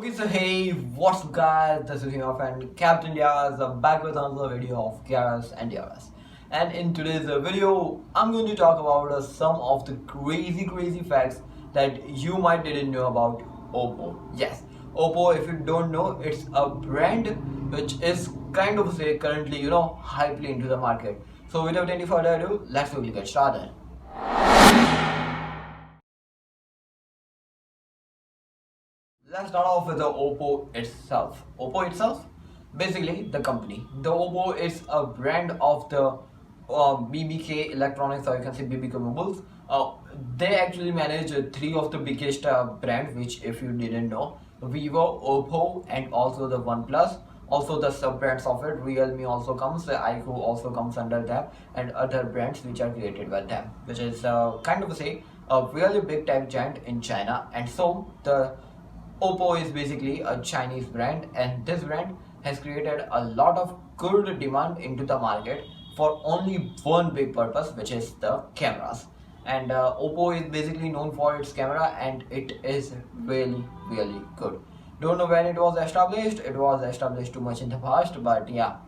Okay, so hey, what's up guys? This is your friend Captain Diaz, back with another video of Kiaras and Diaz. And in today's video, I'm going to talk about some of the crazy facts that you might didn't know about Oppo. Yes, Oppo, if you don't know, it's a brand which is kind of say currently, hypely into the market. So without any further ado, let's quickly get started. Let's start off with the Oppo itself. Oppo itself, basically the company. The Oppo is a brand of the BBK Electronics, or you can say BBK Mobiles. They actually manage three of the biggest brands, which if you didn't know, Vivo, Oppo, and also the OnePlus. Also the sub brands of it, Realme also comes, iQOO also comes under them, and other brands which are created by them, which is kind of say a really big tech giant in China. And so the Oppo is basically a Chinese brand, and this brand has created a lot of good demand into the market for only one big purpose, which is the cameras. And Oppo is basically known for its camera, and it is really good. Don't know when it was established. It was established too much in the past, but yeah,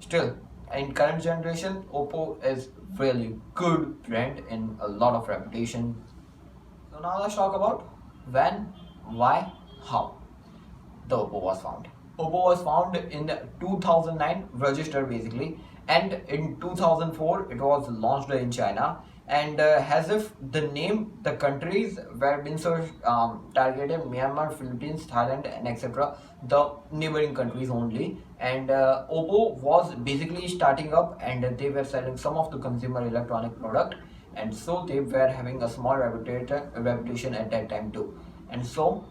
still in current generation, Oppo is really good brand in a lot of reputation. So now let's talk about when, why, how the Oppo was found. Oppo was found in 2009, registered basically, and in 2004 it was launched in China. And as if the name, the countries were been so targeted: Myanmar, Philippines, Thailand, and etc. The neighboring countries only. And Oppo was basically starting up, and they were selling some of the consumer electronic product, and so they were having a small reputation at that time too. And so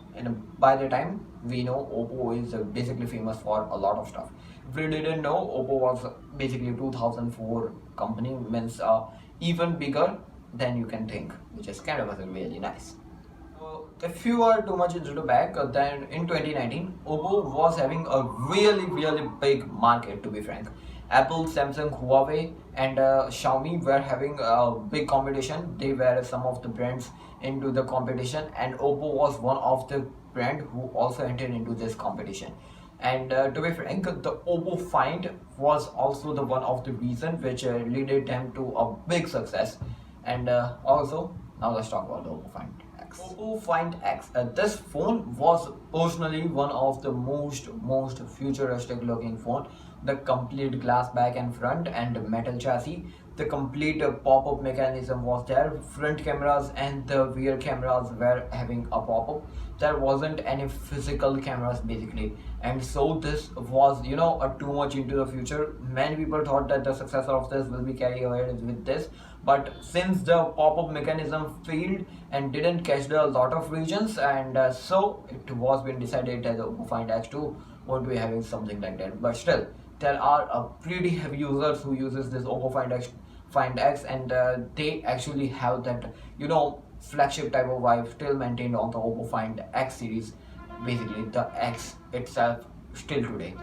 by the time we know, Oppo is basically famous for a lot of stuff. If we didn't know, Oppo was basically 2004 company, means even bigger than you can think, which is kind of really nice. So if you are too much into the back, then in 2019, Oppo was having a really big market, to be frank. Apple, Samsung, Huawei, and Xiaomi were having a big competition. They were some of the brands into the competition, and Oppo was one of the brand who also entered into this competition. And to be frank, the Oppo Find was also the one of the reason which led them to a big success. And also, now let's talk about the Oppo Find X. Oppo Find X. This phone was personally one of the most futuristic looking phone. The complete glass back and front and metal chassis. The complete pop-up mechanism was there. Front cameras and the rear cameras were having a pop-up. There wasn't any physical cameras basically, and so this was a too much into the future. Many people thought that the successor of this will be carried away with this, but since the pop-up mechanism failed and didn't catch the lot of regions, and so it was been decided that the Oppo Find X2 won't be having something like that. But still, there are pretty heavy users who uses this Oppo Find X, and they actually have that flagship type of vibe still maintained on the Oppo Find X series, basically the X itself still today.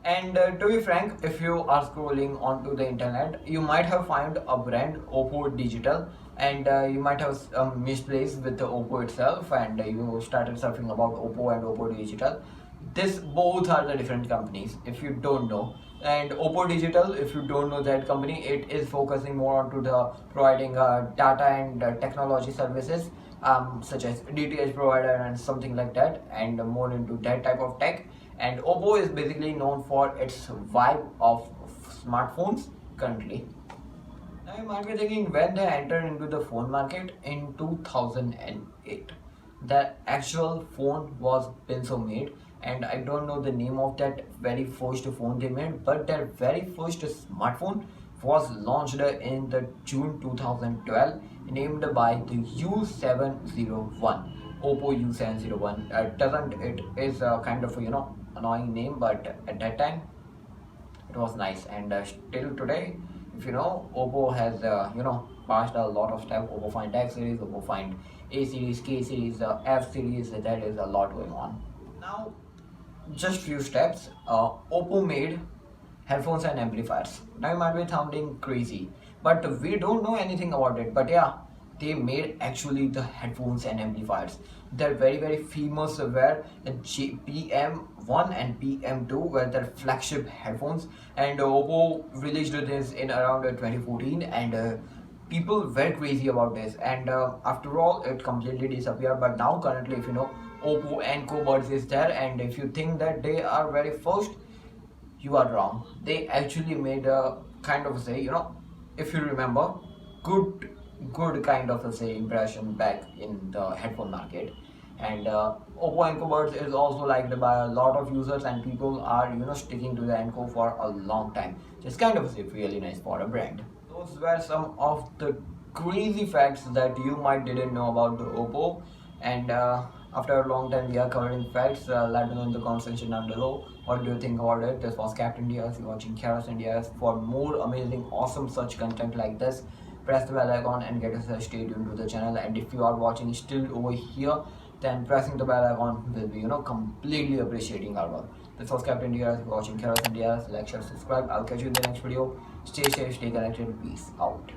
And to be frank, if you are scrolling onto the internet, you might have found a brand Oppo Digital, and you might have misplaced with the Oppo itself, and you started surfing about Oppo and Oppo Digital. This both are the different companies if you don't know. And Oppo Digital, if you don't know that company, it is focusing more onto the providing data and technology services, such as DTH provider and something like that, and more into that type of tech. And Oppo is basically known for its vibe of smartphones currently. Now you might be thinking, when they entered into the phone market in 2008, the actual phone was been so made, and I don't know the name of that very first phone they made, but their very first smartphone was launched in the June 2012, named by the U701, Oppo U701. Doesn't it is a kind of annoying name, but at that time it was nice. And still today, if Oppo has passed a lot of stuff. Oppo Find X series, Oppo Find A series, K series, F series. There is a lot going on now. Just few steps. Oppo made headphones and amplifiers. Now you might be sounding crazy, but we don't know anything about it. But yeah, they made actually the headphones and amplifiers. They're very famous. Were the PM1 and PM2 were their flagship headphones, and Oppo released this in around 2014, and people were crazy about this. And after all, it completely disappeared. But now currently, if you know, Oppo Enco Buds is there, and if you think that they are very first, you are wrong. They actually made a kind of say, you know, if you remember, good kind of a say impression back in the headphone market. And Oppo Enco Buds is also liked by a lot of users, and people are, you know, sticking to the Enco for a long time. It's kind of say really nice for a brand. Those were some of the crazy facts that you might didn't know about the Oppo. And after a long time we are covering facts. Let me know in the comment section down below what do you think about it. This was Captain Diaz. You're watching Keras India. For more amazing awesome such content like this, press the bell icon and get us stay tuned to the channel. And if you are watching still over here, then pressing the bell icon will be, you know, completely appreciating our work. This was Captain Diaz. You're watching Keras India. Like, share, subscribe. I'll catch you in the next video. Stay safe, stay connected. Peace out.